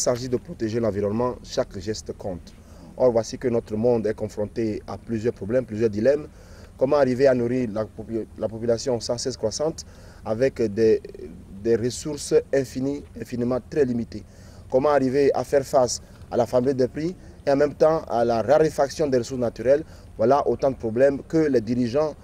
s'agit de protéger l'environnement, chaque geste compte. Or, voici que notre monde est confronté à plusieurs problèmes, plusieurs dilemmes. Comment arriver à nourrir la population sans cesse croissante avec des ressources infiniment très limitées? Comment arriver à faire face à la flambée des prix et en même temps à la raréfaction des ressources naturelles? Voilà autant de problèmes que les dirigeants,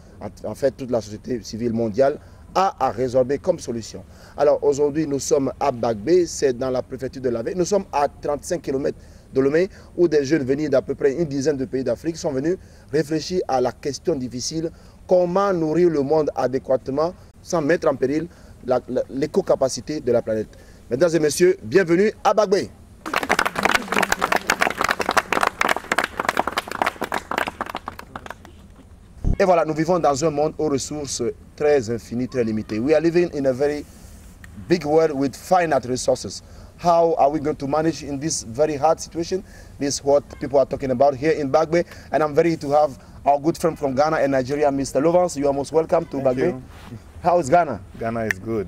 en fait toute la société civile mondiale, a à résorber comme solution. Alors aujourd'hui, nous sommes à Bagbe, c'est dans la préfecture de l'Ave. Nous sommes à 35 km de Lomé, où des jeunes venus d'à peu près une dizaine de pays d'Afrique sont venus réfléchir à la question difficile: comment nourrir le monde adéquatement sans mettre en péril l'éco-capacité de la planète. Mesdames et messieurs, bienvenue à Bagbe. Et voilà, nous vivons dans un monde aux ressources très infinies, très limitées. We are living in a very big world with finite resources. How are we going to manage in this very hard situation? This is what people are talking about here in Bagbe. And I'm very to have our good friend from Ghana and Nigeria, Mr. Lovans. You are most welcome to Bagbe. How is Ghana? Ghana is good.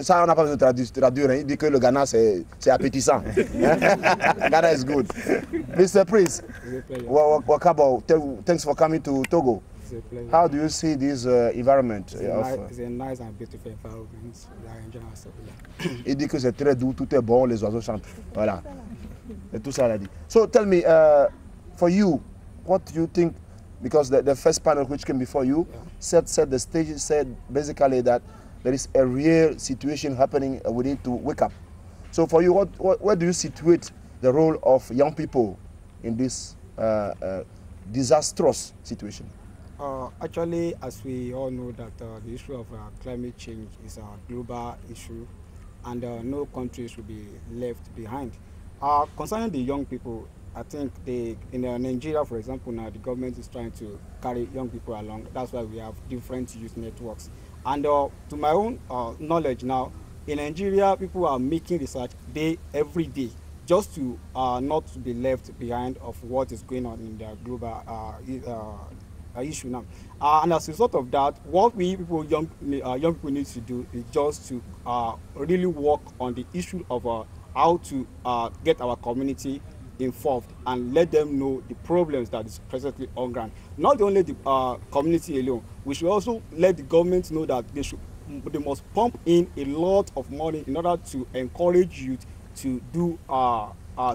Ça, on n'a pas besoin de traduire. Il dit que le Ghana, c'est appétissant. Ghana is good. Mr. Prince, thanks for coming to Togo. How do you see this environment? It's a nice and beautiful environment. Il dit que c'est très doux, tout est bon, les oiseaux chantent. Voilà. Et tout ça, il a dit. So tell me, for you, what do you think? Because the first panel which came before you set the stage, said basically that there is a real situation happening. We need to wake up. So for you, where do you situate the role of young people in this disastrous situation? Actually, as we all know that the issue of climate change is a global issue, and no country should be left behind. Concerning the young people, I think in Nigeria, for example, now the government is trying to carry young people along. That's why we have different youth networks. And to my own knowledge now, in Nigeria, people are making research every day, just to not to be left behind of what is going on in the global issue now. And as a result of that, what young people need to do is just to really work on the issue of how to get our community involved and let them know the problems that is presently on ground. Not only the community alone, we should also let the government know that they must pump in a lot of money in order to encourage youth to do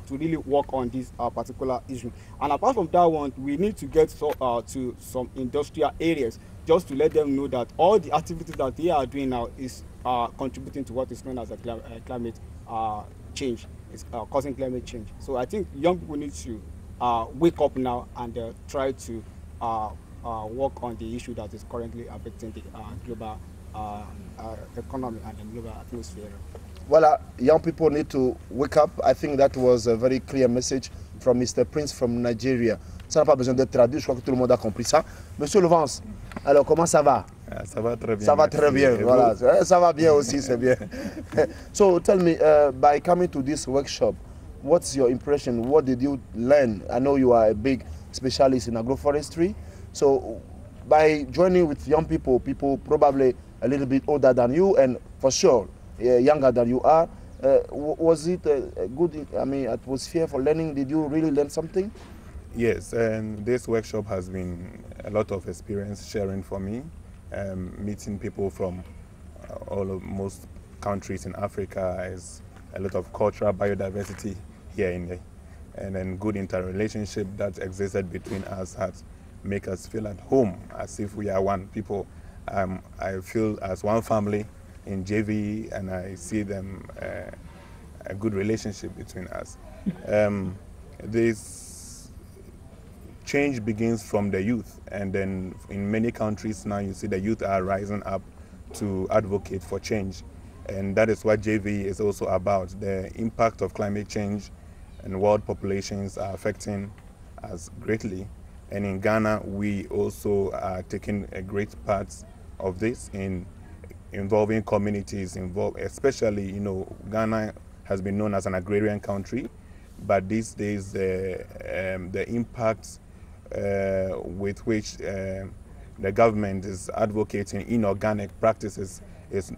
to really work on this particular issue. And apart from that one, we need to get to some industrial areas just to let them know that all the activities that they are doing now is contributing to what is known as a climate change. It's causing climate change. So I think young people need to wake up now and try to work on the issue that is currently affecting the global economy and the global atmosphere. Well, young people need to wake up. I think that was a very clear message from Mr. Prince from Nigeria. Ça n'a pas besoin d'être traduit, je crois que tout le monde a compris ça. Monsieur Lovans, alors comment ça va? Ça va très bien. Ça va très bien, voilà. Ça va bien aussi, c'est bien. So tell me, by coming to this workshop, what's your impression? What did you learn? I know you are a big specialist in agroforestry. So by joining with young people, people probably a little bit older than you and for sure younger than you are, was it a good atmosphere for learning? Did you really learn something? Yes, and this workshop has been a lot of experience sharing for me, meeting people from most countries in Africa. Is a lot of cultural biodiversity here and then good interrelationship that existed between us has make us feel at home, as if we are one people. I feel as one family in JVE, and I see them a good relationship between us. This change begins from the youth, and then in many countries now you see the youth are rising up to advocate for change, and that is what JVE is also about. The impact of climate change and world populations are affecting us greatly, and in Ghana we also are taking a great part of this in involving communities, especially, Ghana has been known as an agrarian country, but these days the impact with which the government is advocating inorganic practices is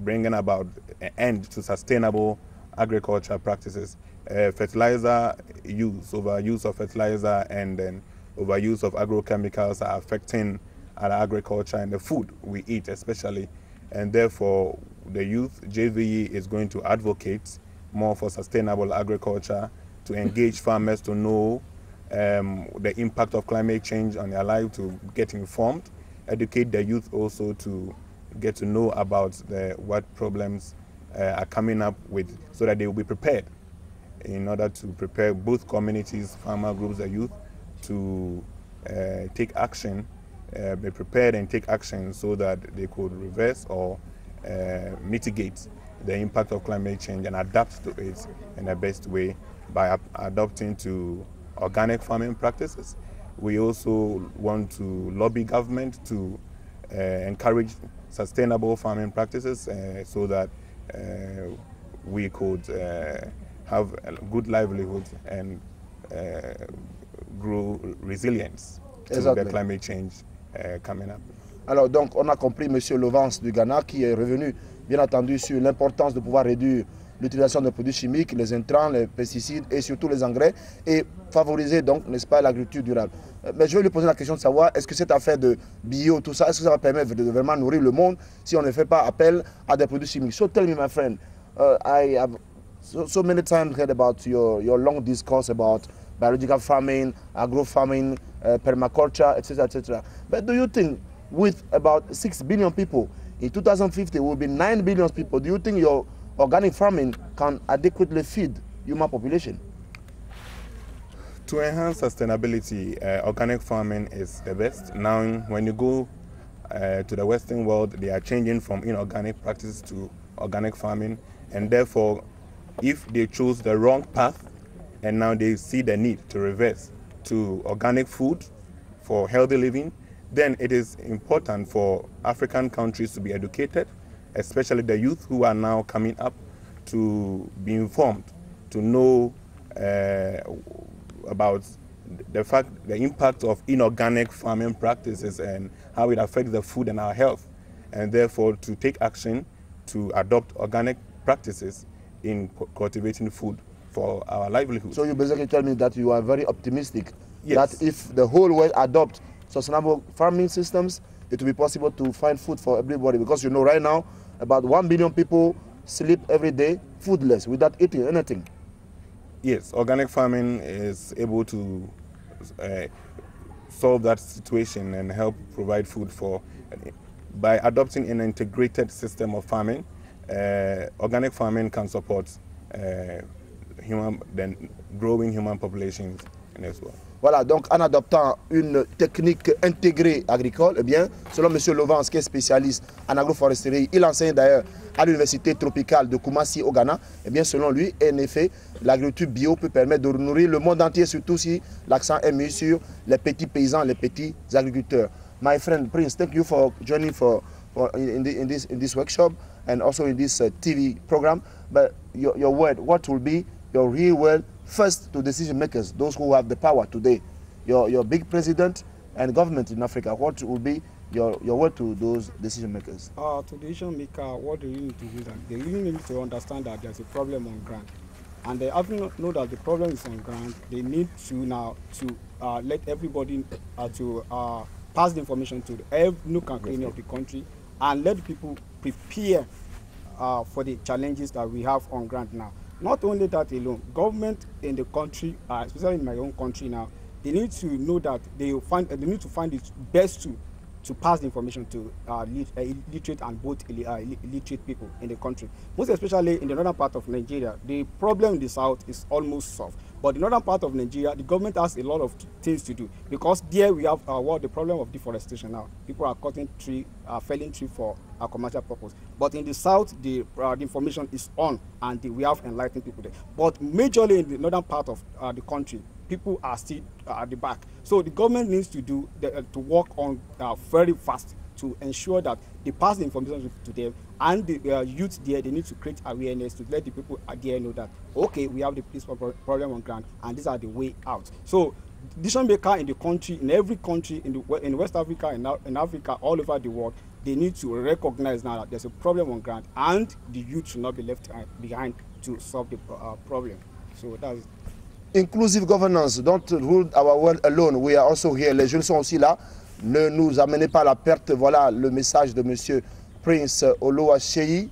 bringing about an end to sustainable agricultural practices fertilizer use, overuse of fertilizer, and then overuse of agrochemicals are affecting our agriculture and the food we eat especially. And therefore, the youth, JVE is going to advocate more for sustainable agriculture, to engage farmers to know the impact of climate change on their life, to get informed, educate the youth also to get to know about what problems are coming up with, so that they will be prepared, in order to prepare both communities, farmer groups, the youth, to take action, be prepared and take action so that they could reverse or mitigate the impact of climate change and adapt to it in the best way by adopting to organic farming practices. We also want to lobby government to encourage sustainable farming practices so that we could have a good livelihood and grow resilience to the climate change coming up. Alors donc on a compris M. Lovans du Ghana qui est revenu bien entendu sur l'importance de pouvoir réduire l'utilisation des produits chimiques, les intrants, les pesticides et surtout les engrais et favoriser donc, n'est-ce pas, l'agriculture durable. Mais je vais lui poser la question de savoir, est-ce que cette affaire de bio, tout ça, est-ce que ça va permettre de vraiment nourrir le monde si on ne fait pas appel à des produits chimiques? So tell me, my friend, I have so many times heard about your long discourse about biological farming, agro-farming, permaculture, etc., etc. But do you think with about 6 billion people, in 2050 will be 9 billion people, do you think your organic farming can adequately feed human population? To enhance sustainability, organic farming is the best. Now, when you go to the Western world, they are changing from inorganic practices to organic farming, and therefore, if they chose the wrong path, and now they see the need to reverse to organic food for healthy living, then it is important for African countries to be educated, especially the youth who are now coming up, to be informed, to know about the impact of inorganic farming practices and how it affects the food and our health, and therefore to take action to adopt organic practices in cultivating food for our livelihood. So you basically tell me that you are very optimistic, yes, that if the whole world adopt sustainable farming systems, it will be possible to find food for everybody, because you know right now about 1 billion people sleep every day foodless without eating anything. Yes, organic farming is able to solve that situation and help provide food for, by adopting an integrated system of farming. Organic farming can support growing human populations as well. Voilà, donc en adoptant une technique intégrée agricole, eh bien, selon M. Lovans, qui est spécialiste en agroforesterie, il enseigne d'ailleurs à l'université tropicale de Kumasi au Ghana, eh bien, selon lui, en effet, l'agriculture bio peut permettre de nourrir le monde entier, surtout si l'accent est mis sur les petits paysans, les petits agriculteurs. My friend Prince, thank you for joining in this workshop and also in this TV program. But your word, what will be your real word first to decision makers, those who have the power today, your big president and government in Africa? What will be your word to those decision makers? To decision maker, what they really need to do is that they really need to understand that there's a problem on ground, and they have to know that the problem is on ground. They need to now let everybody to pass the information to every nook and cranny of the country, and let people prepare for the challenges that we have on ground now. Not only that alone, government in the country, especially in my own country now, they need to know that they need to find it best to pass the information to literate and both illiterate people in the country. Most especially in the northern part of Nigeria, the problem in the south is almost solved. But the northern part of Nigeria, the government has a lot of things to do, because there we have the problem of deforestation now. People are cutting tree, felling tree for a commercial purpose. But in the south, the information is on, and we have enlightened people there. But majorly in the northern part of the country, people are still at the back. So the government needs to to work on very fast to ensure that they pass the information to them, and the youth there, they need to create awareness to let the people there know that, okay, we have this problem on ground, and these are the way out. So decision maker in the country, in every country, in West Africa, in Africa, all over the world, they need to recognize now that there's a problem on ground, and the youth should not be left behind to solve the problem. So that's it. Inclusive governance, don't rule our world alone. We are also here. Les jeunes sont aussi là. Ne nous amenez pas à la perte. Voilà le message de Monsieur Prince Oluwaseyi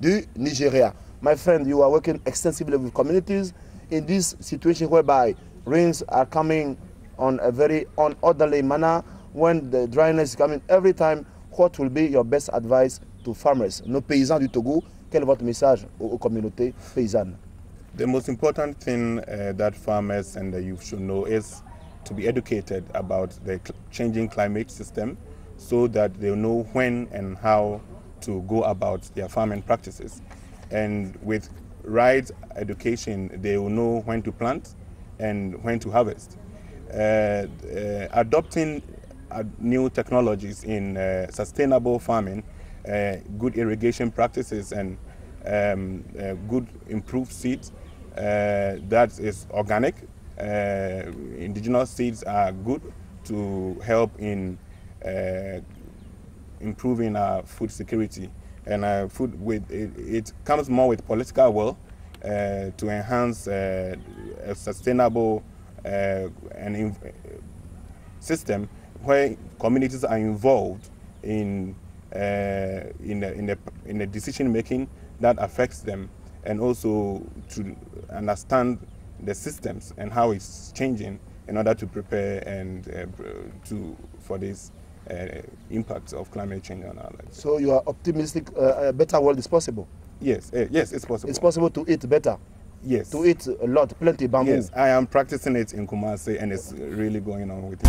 du Nigeria. My friend, you are working extensively with communities in this situation whereby rains are coming on a very unorderly manner. When the dryness is coming every time, what will be your best advice to farmers, nos paysans du Togo? Quel est votre message aux communautés paysannes? The most important thing that farmers and the youth should know is to be educated about the changing climate system so that they know when and how to go about their farming practices. And with right education, they will know when to plant and when to harvest. Adopting new technologies in sustainable farming, good irrigation practices, and good improved seeds that is organic. Indigenous seeds are good to help in improving our food security, and food with it comes more with political will to enhance a sustainable system where communities are involved in the decision making that affects them, and also to understand the systems and how it's changing in order to prepare and for this impacts of climate change on our lives. So you are optimistic a better world is possible? Yes, yes, it's possible. It's possible to eat better? Yes. To eat a lot, plenty bamboo? Yes, I am practicing it in Kumasi and it's really going on with it.